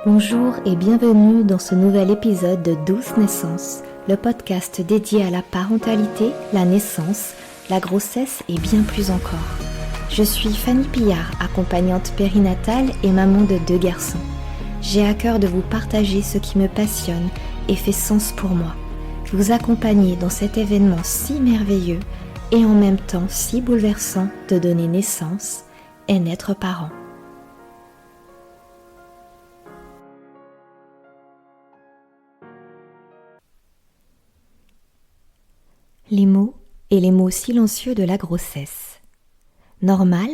Bonjour et bienvenue dans ce nouvel épisode de Douce Naissance, le podcast dédié à la parentalité, la naissance, la grossesse et bien plus encore. Je suis Fanny Pillard, accompagnante périnatale et maman de 2 garçons. J'ai à cœur de vous partager ce qui me passionne et fait sens pour moi. Vous accompagner dans cet événement si merveilleux et en même temps si bouleversant de donner naissance et n'être parent. Les mots et les mots silencieux de la grossesse. Normal,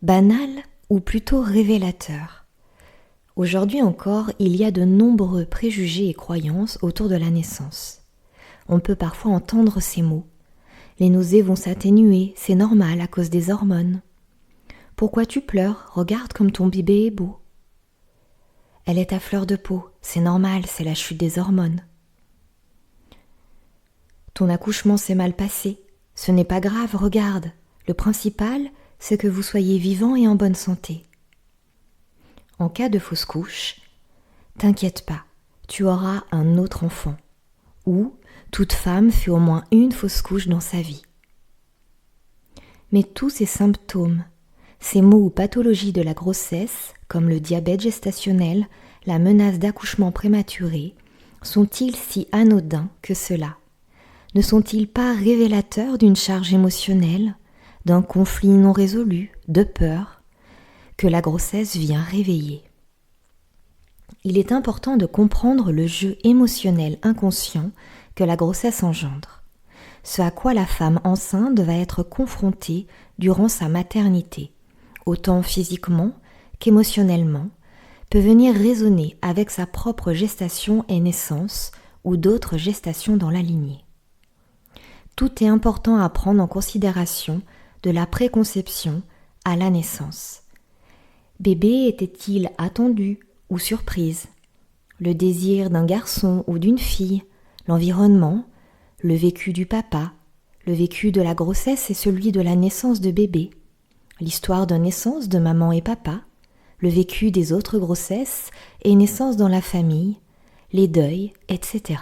banal ou plutôt révélateur. Aujourd'hui encore, il y a de nombreux préjugés et croyances autour de la naissance. On peut parfois entendre ces mots. Les nausées vont s'atténuer, c'est normal à cause des hormones. Pourquoi tu pleures? Regarde comme ton bébé est beau. Elle est à fleur de peau, c'est normal, c'est la chute des hormones. Ton accouchement s'est mal passé. Ce n'est pas grave, regarde. Le principal, c'est que vous soyez vivant et en bonne santé. En cas de fausse couche, t'inquiète pas, tu auras un autre enfant. Ou toute femme fait au moins une fausse couche dans sa vie. Mais tous ces symptômes, ces maux ou pathologies de la grossesse, comme le diabète gestationnel, la menace d'accouchement prématuré, sont-ils si anodins que cela ? Ne sont-ils pas révélateurs d'une charge émotionnelle, d'un conflit non résolu, de peur, que la grossesse vient réveiller? Il est important de comprendre le jeu émotionnel inconscient que la grossesse engendre, ce à quoi la femme enceinte va être confrontée durant sa maternité, autant physiquement qu'émotionnellement, peut venir résonner avec sa propre gestation et naissance ou d'autres gestations dans la lignée. Tout est important à prendre en considération de la préconception à la naissance. Bébé était-il attendu ou surprise? Le désir d'un garçon ou d'une fille, l'environnement, le vécu du papa, le vécu de la grossesse et celui de la naissance de bébé, l'histoire de naissance de maman et papa, le vécu des autres grossesses et naissances dans la famille, les deuils, etc.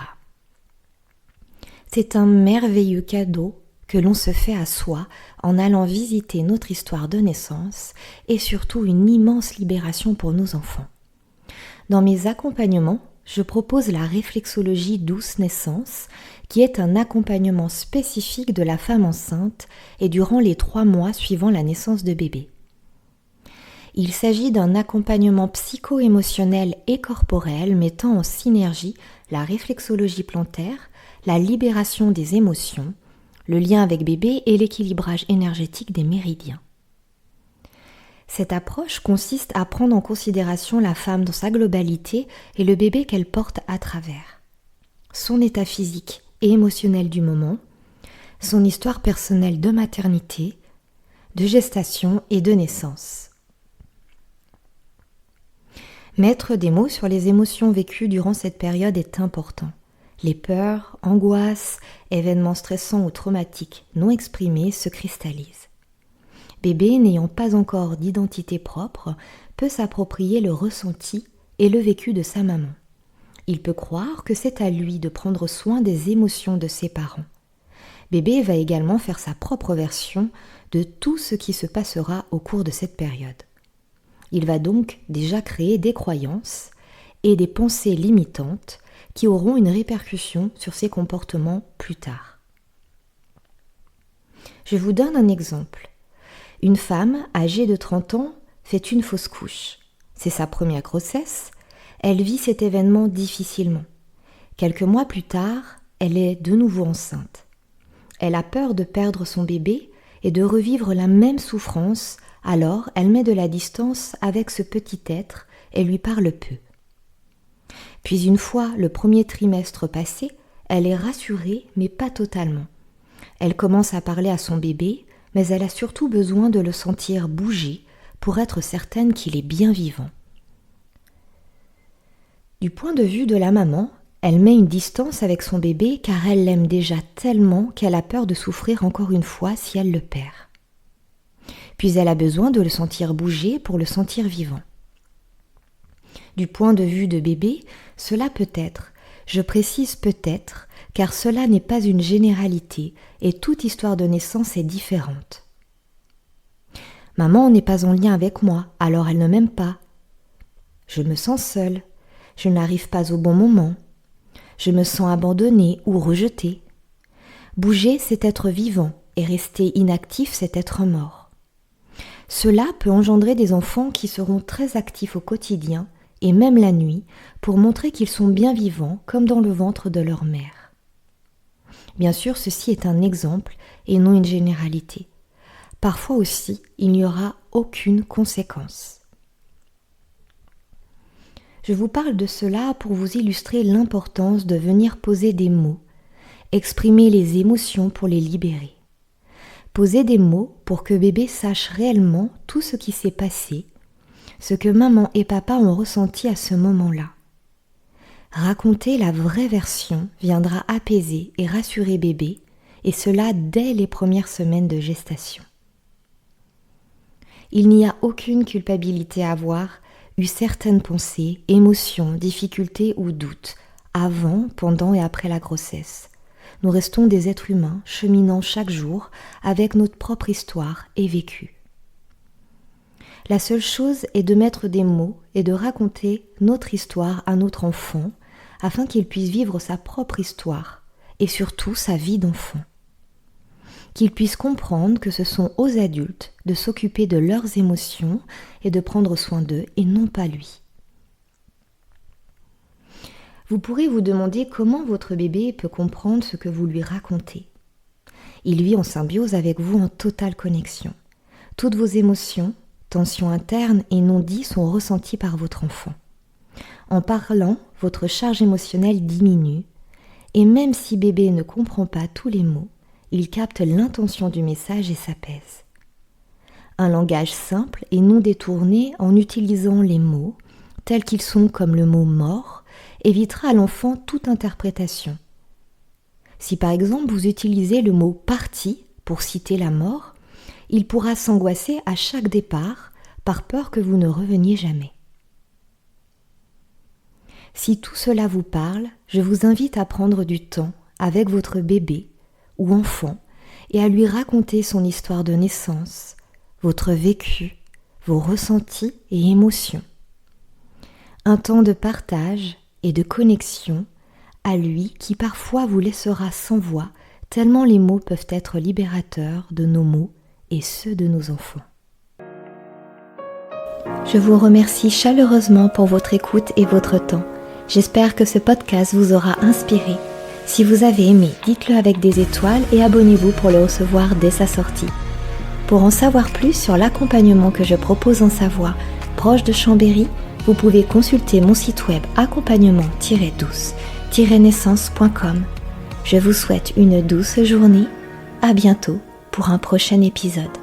C'est un merveilleux cadeau que l'on se fait à soi en allant visiter notre histoire de naissance et surtout une immense libération pour nos enfants. Dans mes accompagnements, je propose la réflexologie douce naissance qui est un accompagnement spécifique de la femme enceinte et durant les 3 mois suivant la naissance de bébé. Il s'agit d'un accompagnement psycho-émotionnel et corporel mettant en synergie la réflexologie plantaire, la libération des émotions, le lien avec bébé et l'équilibrage énergétique des méridiens. Cette approche consiste à prendre en considération la femme dans sa globalité et le bébé qu'elle porte à travers. Son état physique et émotionnel du moment, son histoire personnelle de maternité, de gestation et de naissance. Mettre des mots sur les émotions vécues durant cette période est important. Les peurs, angoisses, événements stressants ou traumatiques non exprimés se cristallisent. Bébé, n'ayant pas encore d'identité propre, peut s'approprier le ressenti et le vécu de sa maman. Il peut croire que c'est à lui de prendre soin des émotions de ses parents. Bébé va également faire sa propre version de tout ce qui se passera au cours de cette période. Il va donc déjà créer des croyances et des pensées limitantes qui auront une répercussion sur ses comportements plus tard. Je vous donne un exemple. Une femme âgée de 30 ans fait une fausse couche. C'est sa première grossesse. Elle vit cet événement difficilement. Quelques mois plus tard, elle est de nouveau enceinte. Elle a peur de perdre son bébé et de revivre la même souffrance, alors elle met de la distance avec ce petit être et lui parle peu. Puis une fois le premier trimestre passé, elle est rassurée, mais pas totalement. Elle commence à parler à son bébé, mais elle a surtout besoin de le sentir bouger pour être certaine qu'il est bien vivant. Du point de vue de la maman, elle met une distance avec son bébé car elle l'aime déjà tellement qu'elle a peur de souffrir encore une fois si elle le perd. Puis elle a besoin de le sentir bouger pour le sentir vivant. Du point de vue de bébé, cela peut être, je précise peut-être, car cela n'est pas une généralité et toute histoire de naissance est différente. Maman n'est pas en lien avec moi, alors elle ne m'aime pas. Je me sens seule, je n'arrive pas au bon moment, je me sens abandonnée ou rejetée. Bouger, c'est être vivant, et rester inactif, c'est être mort. Cela peut engendrer des enfants qui seront très actifs au quotidien, et même la nuit, pour montrer qu'ils sont bien vivants, comme dans le ventre de leur mère. Bien sûr, ceci est un exemple, et non une généralité. Parfois aussi, il n'y aura aucune conséquence. Je vous parle de cela pour vous illustrer l'importance de venir poser des mots, exprimer les émotions pour les libérer. Poser des mots pour que bébé sache réellement tout ce qui s'est passé, ce que maman et papa ont ressenti à ce moment-là. Raconter la vraie version viendra apaiser et rassurer bébé, et cela dès les premières semaines de gestation. Il n'y a aucune culpabilité à avoir eu certaines pensées, émotions, difficultés ou doutes, avant, pendant et après la grossesse. Nous restons des êtres humains cheminant chaque jour avec notre propre histoire et vécu. La seule chose est de mettre des mots et de raconter notre histoire à notre enfant afin qu'il puisse vivre sa propre histoire et surtout sa vie d'enfant. Qu'il puisse comprendre que ce sont aux adultes de s'occuper de leurs émotions et de prendre soin d'eux et non pas lui. Vous pourrez vous demander comment votre bébé peut comprendre ce que vous lui racontez. Il vit en symbiose avec vous en totale connexion. Toutes vos émotions, tensions internes et non-dits sont ressenties par votre enfant. En parlant, votre charge émotionnelle diminue et même si bébé ne comprend pas tous les mots, il capte l'intention du message et s'apaise. Un langage simple et non détourné en utilisant les mots, tels qu'ils sont comme le mot « mort », évitera à l'enfant toute interprétation. Si par exemple vous utilisez le mot « parti » pour citer la mort, il pourra s'angoisser à chaque départ par peur que vous ne reveniez jamais. Si tout cela vous parle, je vous invite à prendre du temps avec votre bébé ou enfant et à lui raconter son histoire de naissance, votre vécu, vos ressentis et émotions. Un temps de partage et de connexion à lui qui parfois vous laissera sans voix tellement les mots peuvent être libérateurs de nos mots et ceux de nos enfants. Je vous remercie chaleureusement pour votre écoute et votre temps. J'espère que ce podcast vous aura inspiré. Si vous avez aimé, dites-le avec des étoiles et abonnez-vous pour le recevoir dès sa sortie. Pour en savoir plus sur l'accompagnement que je propose en Savoie, proche de Chambéry, vous pouvez consulter mon site web accompagnement-douce-naissance.com. Je vous souhaite une douce journée. À bientôt pour un prochain épisode.